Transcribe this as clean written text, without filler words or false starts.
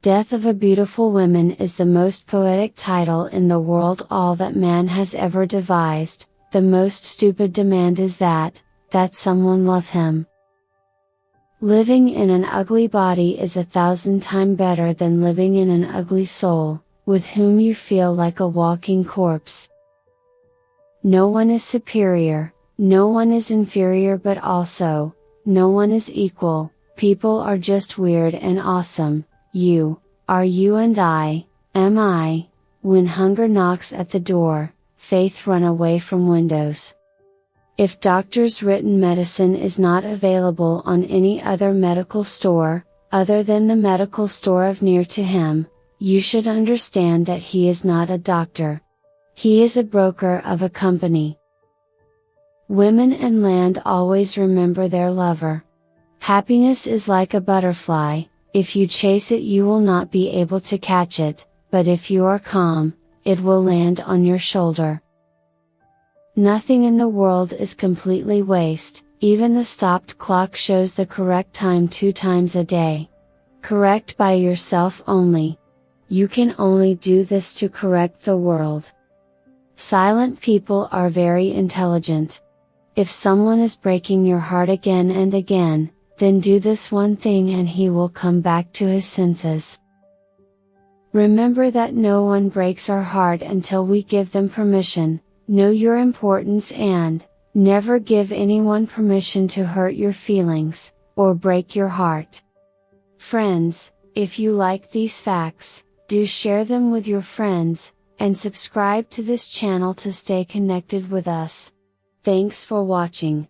Death of a Beautiful Woman is the most poetic title in the world, all that man has ever devised. The most stupid demand is that someone love him. Living in an ugly body is 1,000 times better than living in an ugly soul, with whom you feel like a walking corpse. No one is superior, no one is inferior, but also, no one is equal. People are just weird and awesome. You, are you and I, am I. When hunger knocks at the door, faith run away from windows. If doctor's written medicine is not available on any other medical store, other than the medical store of near to him, you should understand that he is not a doctor. He is a broker of a company. Women and land always remember their lover. Happiness is like a butterfly. If you chase it you will not be able to catch it, but if you are calm, it will land on your shoulder. Nothing in the world is completely waste, even the stopped clock shows the correct time 2 times a day. Correct by yourself only. You can only do this to correct the world. Silent people are very intelligent. If someone is breaking your heart again and again, then do this one thing and he will come back to his senses. Remember that no one breaks our heart until we give them permission. Know your importance and never give anyone permission to hurt your feelings or break your heart. Friends, if you like these facts, do share them with your friends, and subscribe to this channel to stay connected with us. Thanks for watching.